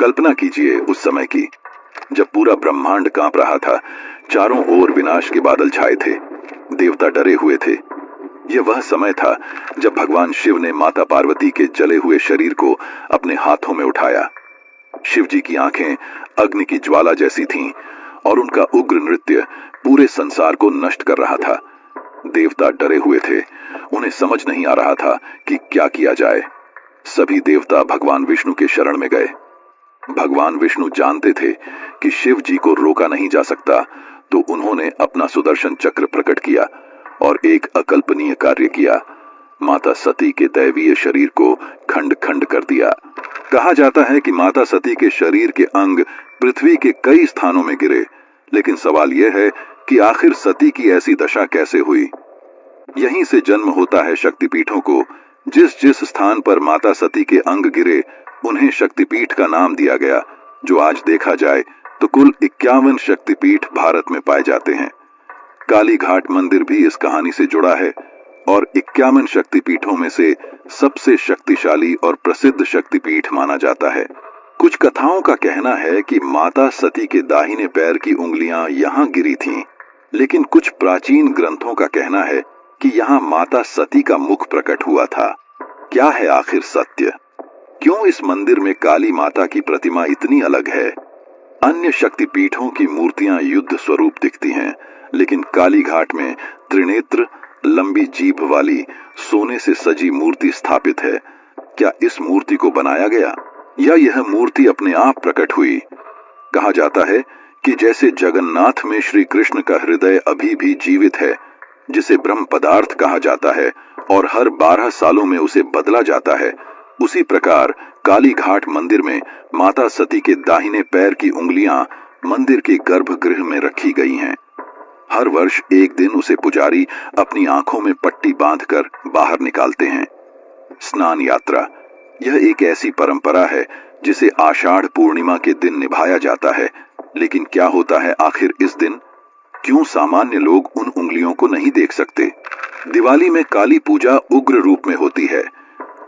कल्पना कीजिए उस समय की, जब पूरा ब्रह्मांड कांप रहा था, चारों ओर विनाश के बादल छाए थे, देवता डरे हुए थे। यह वह समय था जब भगवान शिव ने माता पार्वती के जले हुए शरीर को अपने हाथों में उठाया। शिव जी की आंखें अग्नि की ज्वाला जैसी थीं और उनका उग्र नृत्य पूरे संसार को नष्ट कर रहा था। देवता डरे हुए थे, उन्हें समझ नहीं आ रहा था कि क्या किया जाए। सभी देवता भगवान विष्णु के शरण में गए। भगवान विष्णु जानते थे कि शिव जी को रोका नहीं जा सकता, तो उन्होंने अपना सुदर्शन चक्र प्रकट किया और एक अकल्पनीय कार्य किया। माता सती के दैवीय शरीर को खंड खंड कर दिया। कहा जाता है कि माता सती के शरीर के अंग पृथ्वी के कई स्थानों में गिरे, लेकिन सवाल यह है कि आखिर सती की ऐसी दशा कैसे हुई। यहीं से जन्म होता है शक्तिपीठों को। जिस जिस स्थान पर माता सती के अंग गिरे, उन्हें शक्तिपीठ का नाम दिया गया, जो आज देखा जाए तो कुल 51 शक्तिपीठ भारत में पाए जाते हैं। काली घाट मंदिर भी इस कहानी से जुड़ा है और 51 शक्तिपीठों में से सबसे शक्तिशाली और प्रसिद्ध शक्तिपीठ माना जाता है। कुछ कथाओं का कहना है कि माता सती के दाहिने पैर की उंगलियां यहां गिरी थीं, लेकिन कुछ प्राचीन ग्रंथों का कहना है कि यहां माता सती का मुख प्रकट हुआ था। क्या है आखिर सत्य? क्यों इस मंदिर में काली माता की प्रतिमा इतनी अलग है? अन्य शक्तिपीठों की मूर्तियां युद्ध स्वरूप दिखती हैं, लेकिन काली घाट में त्रिनेत्र, लंबी जीभ वाली सोने से सजी मूर्ति स्थापित है। क्या इस मूर्ति को बनाया गया या यह मूर्ति अपने आप प्रकट हुई? कहा जाता है कि जैसे जगन्नाथ में श्री कृष्ण का हृदय अभी भी जीवित है, जिसे ब्रह्म पदार्थ कहा जाता है और हर 12 सालों में उसे बदला जाता है, उसी प्रकार काली घाट मंदिर में माता सती के दाहिने पैर की उंगलियां मंदिर के गर्भगृह में रखी गई हैं। हर वर्ष एक दिन उसे पुजारी अपनी आंखों में पट्टी बांधकर बाहर निकालते हैं। स्नान यात्रा, यह एक ऐसी परंपरा है जिसे आषाढ़ पूर्णिमा के दिन निभाया जाता है। लेकिन क्या होता है आखिर इस दिन? क्यों सामान्य लोग उन उंगलियों को नहीं देख सकते? दिवाली में काली पूजा उग्र रूप में होती है,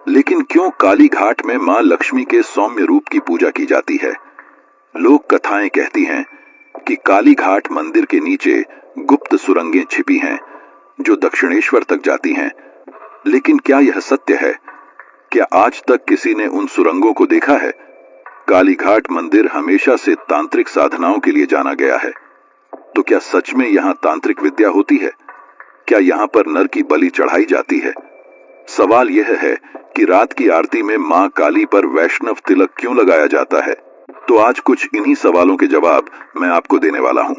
लेकिन क्यों काली घाट में मां लक्ष्मी के सौम्य रूप की पूजा की जाती है? लोक कथाएं कहती हैं कि काली घाट मंदिर के नीचे गुप्त सुरंगें छिपी हैं, जो दक्षिणेश्वर तक जाती हैं। लेकिन क्या यह सत्य है? क्या आज तक किसी ने उन सुरंगों को देखा है? काली घाट मंदिर हमेशा से तांत्रिक साधनाओं के लिए जाना गया है, तो क्या सच में यहाँ तांत्रिक विद्या होती है? क्या यहाँ पर नर की बलि चढ़ाई जाती है? सवाल यह है कि रात की आरती में मां काली पर वैष्णव तिलक क्यों लगाया जाता है? तो आज कुछ इन्हीं सवालों के जवाब मैं आपको देने वाला हूं।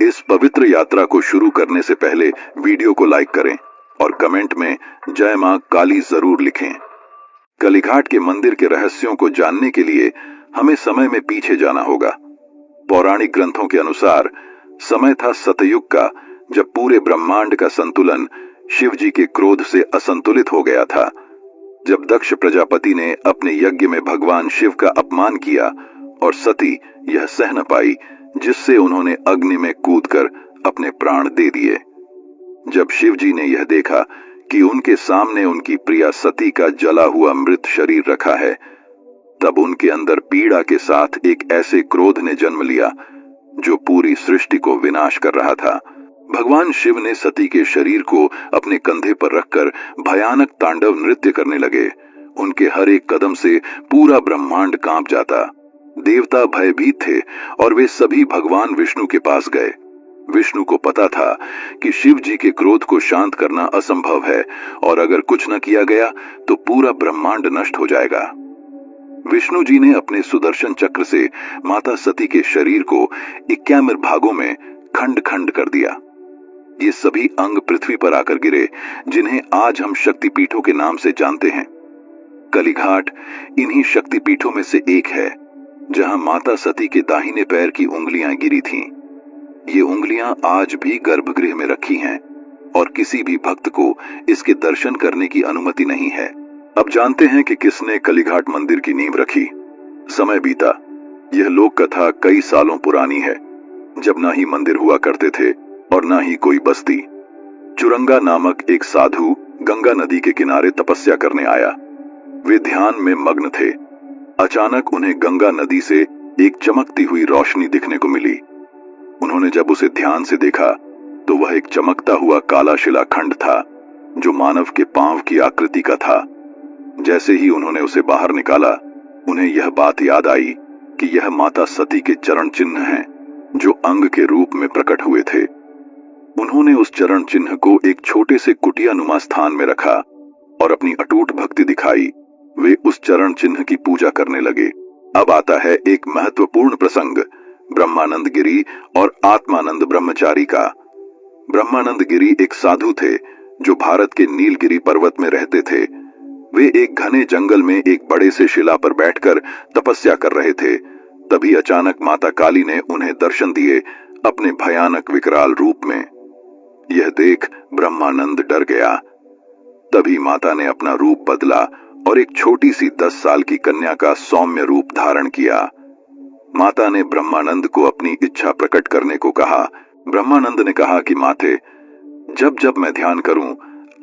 इस पवित्र यात्रा को शुरू करने से पहले वीडियो को लाइक करें और कमेंट में जय मां काली जरूर लिखें। कालीघाट के मंदिर के रहस्यों को जानने के लिए हमें समय में पीछे जाना होगा। पौराणिक ग्रंथों के अनुसार समय था सतयुग का, जब पूरे ब्रह्मांड का संतुलन शिव जी के क्रोध से असंतुलित हो गया था। जब दक्ष प्रजापति ने अपने यज्ञ में भगवान शिव का अपमान किया और सती यह सह न पाई, जिससे उन्होंने अग्नि में कूदकर अपने प्राण दे दिए। जब शिव जी ने यह देखा कि उनके सामने उनकी प्रिया सती का जला हुआ मृत शरीर रखा है, तब उनके अंदर पीड़ा के साथ एक ऐसे क्रोध ने जन्म लिया जो पूरी सृष्टि को विनाश कर रहा था। भगवान शिव ने सती के शरीर को अपने कंधे पर रखकर भयानक तांडव नृत्य करने लगे। उनके हर एक कदम से पूरा ब्रह्मांड कांप जाता। देवता भयभीत थे और वे सभी भगवान विष्णु के पास गए। विष्णु को पता था कि शिव जी के क्रोध को शांत करना असंभव है और अगर कुछ न किया गया तो पूरा ब्रह्मांड नष्ट हो जाएगा। विष्णु जी ने अपने सुदर्शन चक्र से माता सती के शरीर को 51 भागों में खंड खंड कर दिया। ये सभी अंग पृथ्वी पर आकर गिरे, जिन्हें आज हम शक्तिपीठों के नाम से जानते हैं। कालीघाट इन्हीं शक्तिपीठों में से एक है, जहां माता सती के दाहिने पैर की उंगलियां गिरी थीं। ये उंगलियां आज भी गर्भगृह में रखी हैं और किसी भी भक्त को इसके दर्शन करने की अनुमति नहीं है। अब जानते हैं कि किसने कालीघाट मंदिर की नींव रखी। समय बीता। यह लोक कथा कई सालों पुरानी है, जब ना ही मंदिर हुआ करते थे और ना ही कोई बस्ती। चुरंगा नामक एक साधु गंगा नदी के किनारे तपस्या करने आया। वे ध्यान में मग्न थे। अचानक उन्हें गंगा नदी से एक चमकती हुई रोशनी दिखने को मिली। उन्होंने जब उसे ध्यान से देखा तो वह एक चमकता हुआ काला शिलाखंड था जो मानव के पांव की आकृति का था। जैसे ही उन्होंने उसे बाहर निकाला, उन्हें यह बात याद आई कि यह माता सती के चरण चिन्ह हैं जो अंग के रूप में प्रकट हुए थे। उन्होंने उस चरण चिन्ह को एक छोटे से कुटिया नुमा स्थान में रखा और अपनी अटूट भक्ति दिखाई। वे उस चरण चिन्ह की पूजा करने लगे। अब आता है एक महत्वपूर्ण प्रसंग, ब्रह्मानंद गिरी और आत्मानंद ब्रह्मचारी का। ब्रह्मानंद गिरी एक साधु थे जो भारत के नीलगिरी पर्वत में रहते थे। वे एक घने जंगल में एक बड़े से शिला पर बैठकर तपस्या कर रहे थे। तभी अचानक माता काली ने उन्हें दर्शन दिए अपने भयानक विकराल रूप में। यह देख ब्रह्मानंद डर गया। तभी माता ने अपना रूप बदला और एक छोटी सी 10 साल की कन्या का सौम्य रूप धारण किया। माता ने ब्रह्मानंद को अपनी इच्छा प्रकट करने को कहा। ब्रह्मानंद ने कहा कि माते, जब जब मैं ध्यान करूं,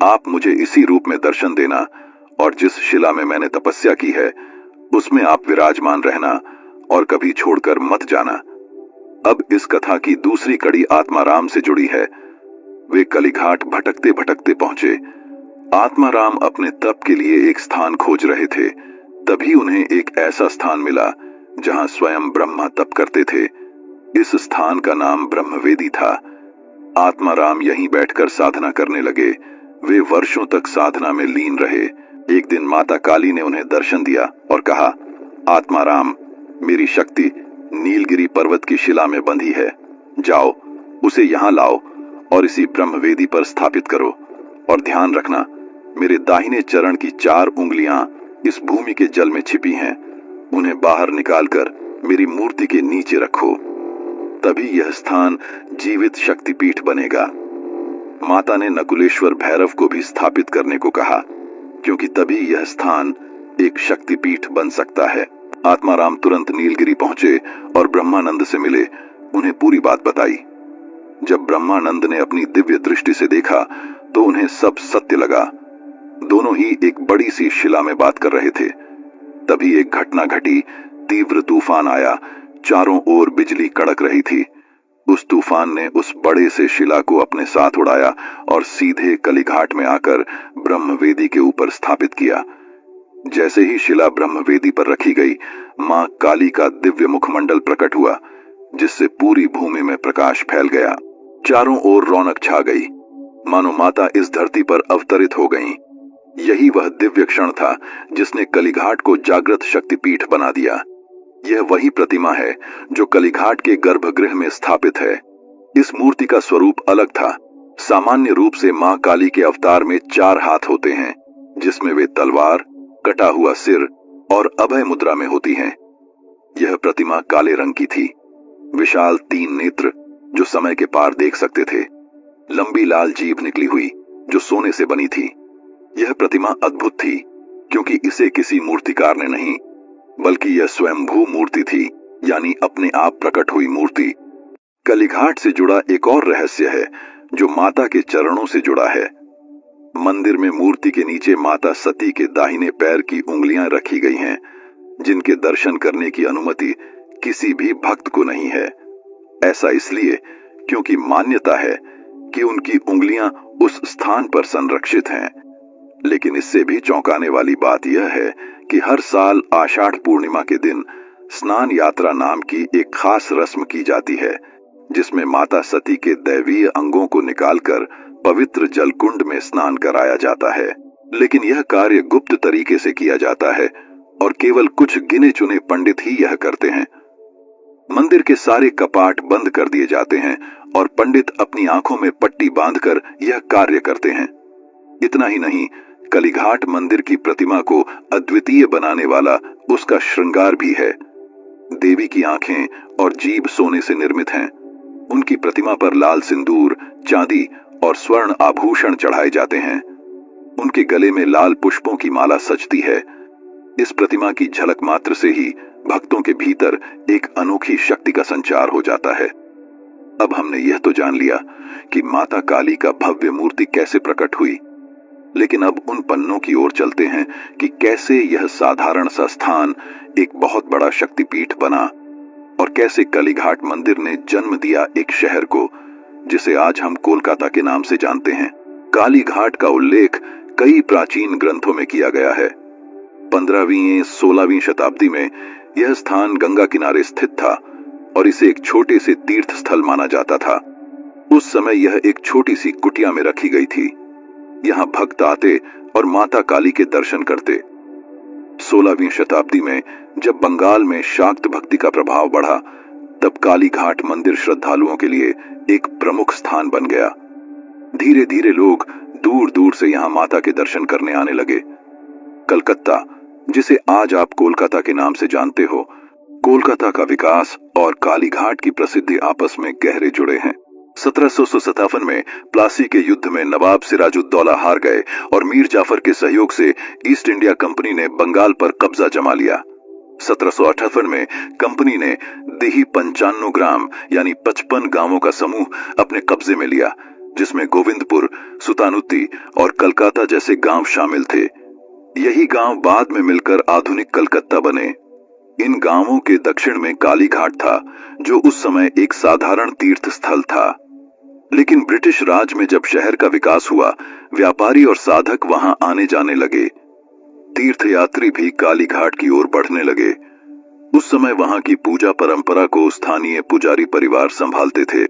आप मुझे इसी रूप में दर्शन देना और जिस शिला में मैंने तपस्या की है उसमें आप विराजमान रहना और कभी छोड़कर मत जाना। अब इस कथा की दूसरी कड़ी आत्माराम से जुड़ी है। वे कलिघाट भटकते भटकते पहुंचे। आत्माराम अपने तप के लिए एक स्थान खोज रहे थे। तभी उन्हें एक ऐसा स्थान मिला जहां स्वयं ब्रह्मा तप करते थे। इस स्थान का नाम ब्रह्मवेदी था। आत्माराम यहीं बैठकर साधना करने लगे। वे वर्षों तक साधना में लीन रहे। एक दिन माता काली ने उन्हें दर्शन दिया और कहा, आत्माराम, मेरी शक्ति नीलगिरी पर्वत की शिला में बंधी है। जाओ, उसे यहां लाओ और इसी ब्रह्मवेदी पर स्थापित करो। और ध्यान रखना, मेरे दाहिने चरण की 4 उंगलियां इस भूमि के जल में छिपी हैं। उन्हें बाहर निकालकर मेरी मूर्ति के नीचे रखो, तभी यह स्थान जीवित शक्तिपीठ बनेगा। माता ने नकुलेश्वर भैरव को भी स्थापित करने को कहा, क्योंकि तभी यह स्थान एक शक्तिपीठ बन सकता है। आत्माराम तुरंत नीलगिरी पहुंचे और ब्रह्मानंद से मिले। उन्हें पूरी बात बताई। जब ब्रह्मानंद ने अपनी दिव्य दृष्टि से देखा तो उन्हें सब सत्य लगा। दोनों ही एक बड़ी सी शिला में बात कर रहे थे। तभी एक घटना घटी। तीव्र तूफान आया। चारों ओर बिजली कड़क रही थी। उस तूफान ने उस बड़े से शिला को अपने साथ उड़ाया और सीधे कलिघाट में आकर ब्रह्मवेदी के ऊपर स्थापित किया। जैसे ही शिला ब्रह्मवेदी पर रखी गई, मां काली का दिव्य मुखमंडल प्रकट हुआ, जिससे पूरी भूमि में प्रकाश फैल गया। चारों ओर रौनक छा गई, मानो माता इस धरती पर अवतरित हो गईं। यही वह दिव्य क्षण था जिसने कलिघाट को जागृत शक्तिपीठ बना दिया। यह वही प्रतिमा है जो कलिघाट के गर्भगृह में स्थापित है। इस मूर्ति का स्वरूप अलग था। सामान्य रूप से मां काली के अवतार में 4 हाथ होते हैं, जिसमें वे तलवार, कटा हुआ सिर और अभय मुद्रा में होती हैं। यह प्रतिमा काले रंग की थी। विशाल 3 नेत्र जो समय के पार देख सकते थे। लंबी लाल जीभ निकली हुई जो सोने से बनी थी। यह प्रतिमा अद्भुत थी, क्योंकि इसे किसी मूर्तिकार ने नहीं, बल्कि यह स्वयंभू मूर्ति थी, यानी अपने आप प्रकट हुई मूर्ति। कलिघाट से जुड़ा एक और रहस्य है जो माता के चरणों से जुड़ा है। मंदिर में मूर्ति के नीचे माता सती के दाहिने पैर की उंगलियां रखी गई हैं, जिनके दर्शन करने की अनुमति किसी भी भक्त को नहीं है। ऐसा इसलिए क्योंकि मान्यता है कि उनकी उंगलियां उस स्थान पर संरक्षित हैं। लेकिन इससे भी चौंकाने वाली बात यह है कि हर साल आषाढ़ पूर्णिमा के दिन स्नान यात्रा नाम की एक खास रस्म की जाती है, जिसमें माता सती के दैवीय अंगों को निकालकर पवित्र जलकुंड में स्नान कराया जाता है। लेकिन यह कार्य गुप्त तरीके से किया जाता है और केवल कुछ गिने चुने पंडित ही यह करते हैं। मंदिर के सारे कपाट बंद कर दिए जाते हैं और पंडित अपनी आंखों में पट्टी बांधकर यह कार्य करते हैं। इतना ही नहीं, कलिघाट मंदिर की प्रतिमा को अद्वितीय बनाने वाला उसका श्रृंगार भी है। देवी की आंखें और जीभ सोने से निर्मित हैं। उनकी प्रतिमा पर लाल सिंदूर, चांदी और स्वर्ण आभूषण चढ़ाए जाते हैं। उनके गले में लाल पुष्पों की माला सजती है। इस प्रतिमा की झलक मात्र से ही भक्तों के भीतर एक अनोखी शक्ति का संचार हो जाता है। अब हमने यह तो जान लिया कि माता काली का भव्य मूर्ति कैसे प्रकट हुई, लेकिन अब उन पन्नों की ओर चलते हैं कि कैसे यह साधारण सा स्थान एक बहुत बड़ा शक्तिपीठ बना और कैसे कालीघाट मंदिर ने जन्म दिया एक शहर को जिसे आज हम कोलकाता के नाम से जानते हैं। कालीघाट का उल्लेख कई प्राचीन ग्रंथों में किया गया है। 15वीं 16वीं शताब्दी में यह स्थान गंगा किनारे स्थित था और इसे एक छोटे से तीर्थ स्थल माना जाता था। उस समय यह एक छोटी सी कुटिया में रखी गई थी। यहाँ भक्त आते और माता काली के दर्शन करते। 16वीं शताब्दी में जब बंगाल में शाक्त भक्ति का प्रभाव बढ़ा, तब कालीघाट मंदिर श्रद्धालुओं के लिए एक प्रमुख स्थान बन गया। धीरे धीरे लोग दूर दूर से यहाँ माता के दर्शन करने आने लगे। कलकत्ता, जिसे आज आप कोलकाता के नाम से जानते हो, कोलकाता का विकास और कालीघाट की प्रसिद्धि आपस में गहरे जुड़े हैं। 1757 में प्लासी के युद्ध में नवाब सिराजुद्दौला हार गए और मीर जाफर के सहयोग से ईस्ट इंडिया कंपनी ने बंगाल पर कब्जा जमा लिया। 1758 में कंपनी ने दिही 95 ग्राम यानी 55 गांवों का समूह अपने कब्जे में लिया, जिसमें गोविंदपुर, सुतानुत्ती और कलकाता जैसे गांव शामिल थे। यही गांव बाद में मिलकर आधुनिक कलकत्ता बने। इन गांवों के दक्षिण में कालीघाट था, जो उस समय एक साधारण तीर्थ स्थल था। लेकिन ब्रिटिश राज में जब शहर का विकास हुआ, व्यापारी और साधक वहां आने जाने लगे। तीर्थयात्री भी कालीघाट की ओर बढ़ने लगे। उस समय वहां की पूजा परंपरा को स्थानीय पुजारी परिवार संभालते थे।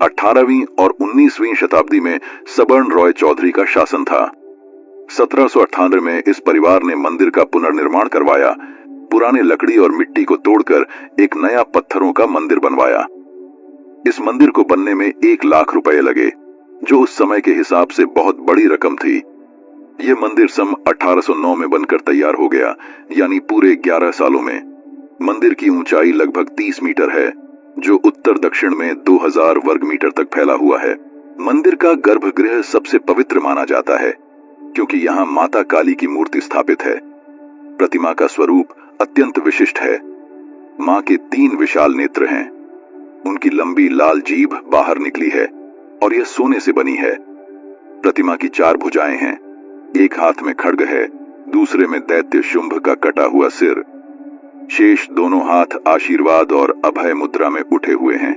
18वीं और 19वीं शताब्दी में सबर्ण रॉय चौधरी का शासन था। 1798 में इस परिवार ने मंदिर का पुनर्निर्माण करवाया, पुराने लकड़ी और मिट्टी को तोड़कर एक नया पत्थरों का मंदिर बनवाया। इस मंदिर को बनने में 1 लाख रुपए लगे, जो उस समय के हिसाब से बहुत बड़ी रकम थी। यह मंदिर सन 1809 में बनकर तैयार हो गया, यानी पूरे 11 सालों में। मंदिर की ऊंचाई लगभग 30 मीटर है, जो उत्तर दक्षिण में 2000 वर्ग मीटर तक फैला हुआ है। मंदिर का गर्भगृह सबसे पवित्र माना जाता है, क्योंकि यहाँ माता काली की मूर्ति स्थापित है। प्रतिमा का स्वरूप अत्यंत विशिष्ट है। मां के 3 विशाल नेत्र हैं। उनकी लंबी लाल जीभ बाहर निकली है और यह सोने से बनी है। प्रतिमा की 4 भुजाएं हैं। एक हाथ में खड्ग है, दूसरे में दैत्य शुंभ का कटा हुआ सिर। शेष दोनों हाथ आशीर्वाद और अभय मुद्रा में उठे हुए हैं।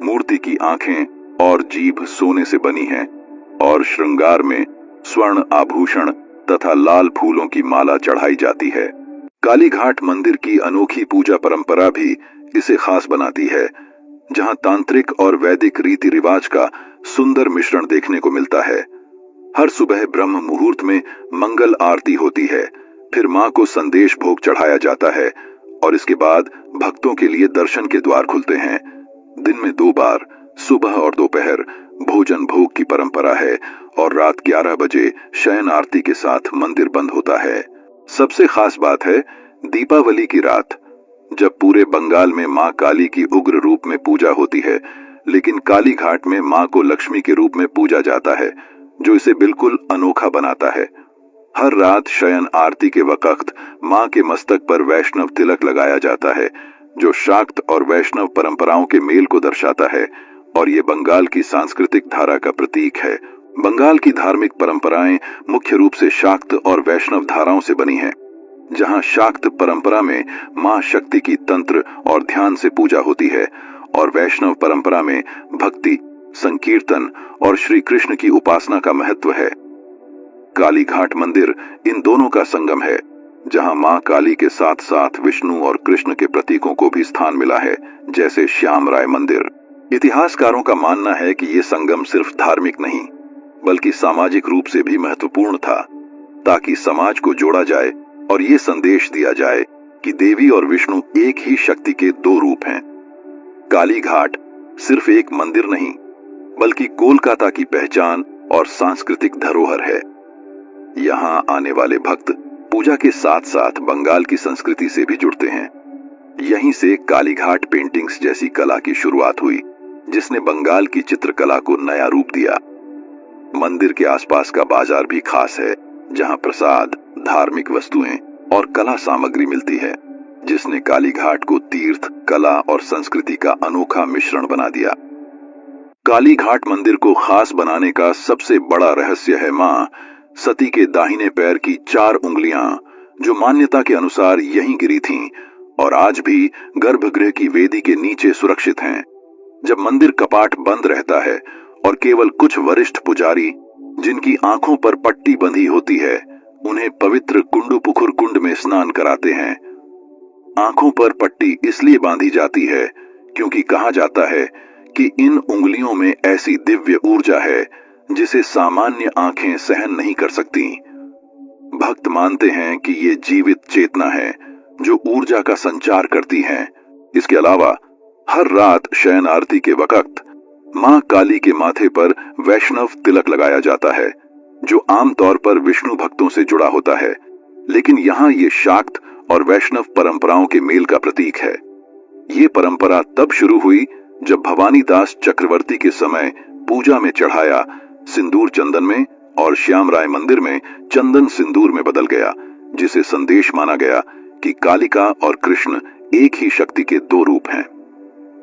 मूर्ति की आंखें और जीभ सोने से बनी हैं और श्रृंगार में स्वर्ण आभूषण तथा लाल फूलों की माला चढ़ाई जाती है। कालीघाट मंदिर की अनोखी पूजा परंपरा भी इसे खास बनाती है, जहां तांत्रिक और वैदिक रीति रिवाज का सुंदर मिश्रण देखने को मिलता है। हर सुबह ब्रह्म मुहूर्त में मंगल आरती होती है, फिर मां को संदेश भोग चढ़ाया जाता है और इसके बाद भक्तों के लिए दर्शन के द्वार खुलते हैं। दिन में 2 बार, सुबह और दोपहर, भोजन भोग की परंपरा है और रात 11 बजे शयन आरती के साथ मंदिर बंद होता है। सबसे खास बात है दीपावली की रात, जब पूरे बंगाल में मां काली की उग्र रूप में पूजा होती है, लेकिन कालीघाट में मां को लक्ष्मी के रूप में पूजा जाता है, जो इसे बिल्कुल अनोखा बनाता है। हर रात शयन आरती के वक्त मां के मस्तक पर वैष्णव तिलक लगाया जाता है, जो शाक्त और वैष्णव परंपराओं के मेल को दर्शाता है और ये बंगाल की सांस्कृतिक धारा का प्रतीक है। बंगाल की धार्मिक परंपराएं मुख्य रूप से शाक्त और वैष्णव धाराओं से बनी हैं, जहां शाक्त परंपरा में मां शक्ति की तंत्र और ध्यान से पूजा होती है और वैष्णव परंपरा में भक्ति, संकीर्तन और श्री कृष्ण की उपासना का महत्व है। कालीघाट मंदिर इन दोनों का संगम है, जहां मां काली के साथ साथ विष्णु और कृष्ण के प्रतीकों को भी स्थान मिला है, जैसे श्याम राय मंदिर। इतिहासकारों का मानना है कि ये संगम सिर्फ धार्मिक नहीं, बल्कि सामाजिक रूप से भी महत्वपूर्ण था, ताकि समाज को जोड़ा जाए और ये संदेश दिया जाए कि देवी और विष्णु एक ही शक्ति के 2 रूप हैं। कालीघाट सिर्फ एक मंदिर नहीं, बल्कि कोलकाता की पहचान और सांस्कृतिक धरोहर है। यहाँ आने वाले भक्त पूजा के साथ साथ बंगाल की संस्कृति से भी जुड़ते हैं। यहीं से कालीघाट पेंटिंग्स जैसी कला की शुरुआत हुई, जिसने बंगाल की चित्रकला को नया रूप दिया। मंदिर के आसपास का बाजार भी खास है, जहां प्रसाद, धार्मिक वस्तुएं और कला सामग्री मिलती है, जिसने कालीघाट को तीर्थ, कला और संस्कृति का अनोखा मिश्रण बना दिया। कालीघाट मंदिर को खास बनाने का सबसे बड़ा रहस्य है मां, सती के दाहिने पैर की 4 उंगलियां जो मान्यता के अनुसार यहीं गिरी थीं और आज भी गर्भगृह की वेदी के नीचे सुरक्षित हैं। जब मंदिर कपाट बंद रहता है और केवल कुछ वरिष्ठ पुजारी जिनकी आंखों पर पट्टी बंधी होती है उन्हें पवित्र कुंडुपुखुर कुंड में स्नान कराते हैं। आंखों पर पट्टी इसलिए बांधी जाती है क्योंकि कहा जाता है कि इन उंगलियों में ऐसी दिव्य ऊर्जा है जिसे सामान्य आंखें सहन नहीं कर सकती। भक्त मानते हैं कि ये जीवित चेतना है जो ऊर्जा का संचार करती है। इसके अलावा हर रात शयन आरती के वक्त मां काली के माथे पर वैष्णव तिलक लगाया जाता है जो आमतौर पर विष्णु भक्तों से जुड़ा होता है, लेकिन यहाँ ये शाक्त और वैष्णव परंपराओं के मेल का प्रतीक है। ये परंपरा तब शुरू हुई जब भवानी दास चक्रवर्ती के समय पूजा में चढ़ाया सिंदूर चंदन में और श्याम राय मंदिर में चंदन सिंदूर में बदल गया, जिसे संदेश माना गया कि कालिका और कृष्ण एक ही शक्ति के 2 रूप हैं।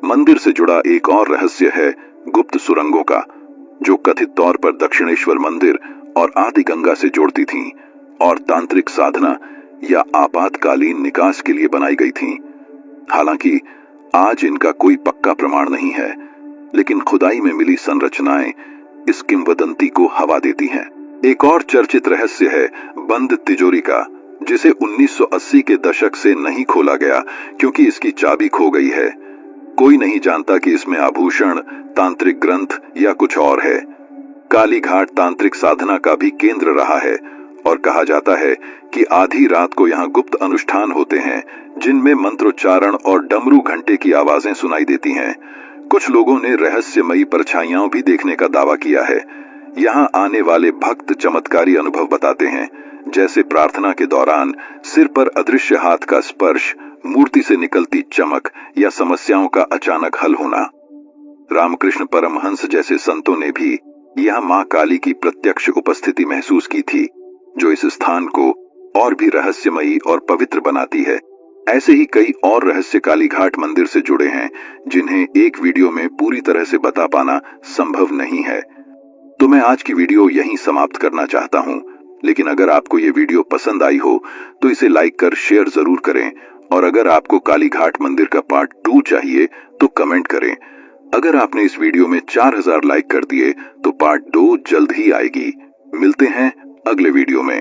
मंदिर से जुड़ा एक और रहस्य है गुप्त सुरंगों का, जो कथित तौर पर दक्षिणेश्वर मंदिर और आदि गंगा से जोड़ती थीं और तांत्रिक साधना या आपातकालीन निकास के लिए बनाई गई थीं। हालांकि आज इनका कोई पक्का प्रमाण नहीं है, लेकिन खुदाई में मिली संरचनाएं इस किंवदंती को हवा देती हैं। एक और चर्चित रहस्य है बंद तिजोरी का, जिसे 1980 के दशक से नहीं खोला गया क्योंकि इसकी चाबी खो गई है। कोई नहीं जानता कि इसमें आभूषण, तांत्रिक ग्रंथ या कुछ और है। काली घाट तांत्रिक साधना का भी केंद्र रहा है और कहा जाता है कि आधी रात को यहाँ गुप्त अनुष्ठान होते हैं जिनमें मंत्रोच्चारण और डमरू घंटे की आवाजें सुनाई देती हैं। कुछ लोगों ने रहस्यमयी परछाइयां भी देखने का दावा किया है। यहाँ आने वाले भक्त चमत्कारी अनुभव बताते हैं, जैसे प्रार्थना के दौरान सिर पर अदृश्य हाथ का स्पर्श, मूर्ति से निकलती चमक या समस्याओं का अचानक हल होना। रामकृष्ण परमहंस जैसे संतों ने भी यहाँ मां काली की प्रत्यक्ष उपस्थिति महसूस की थी, जो इस स्थान को और भी रहस्यमयी और पवित्र बनाती है। ऐसे ही कई और रहस्य काली घाट मंदिर से जुड़े हैं जिन्हें एक वीडियो में पूरी तरह से बता पाना संभव नहीं है। तो मैं आज की वीडियो यहीं समाप्त करना चाहता हूं, लेकिन अगर आपको ये वीडियो पसंद आई हो तो इसे लाइक कर शेयर जरूर करें, और अगर आपको काली घाट मंदिर का पार्ट 2 चाहिए तो कमेंट करें। अगर आपने इस वीडियो में 4000 लाइक कर दिए तो पार्ट 2 जल्द ही आएगी। मिलते हैं अगले वीडियो में।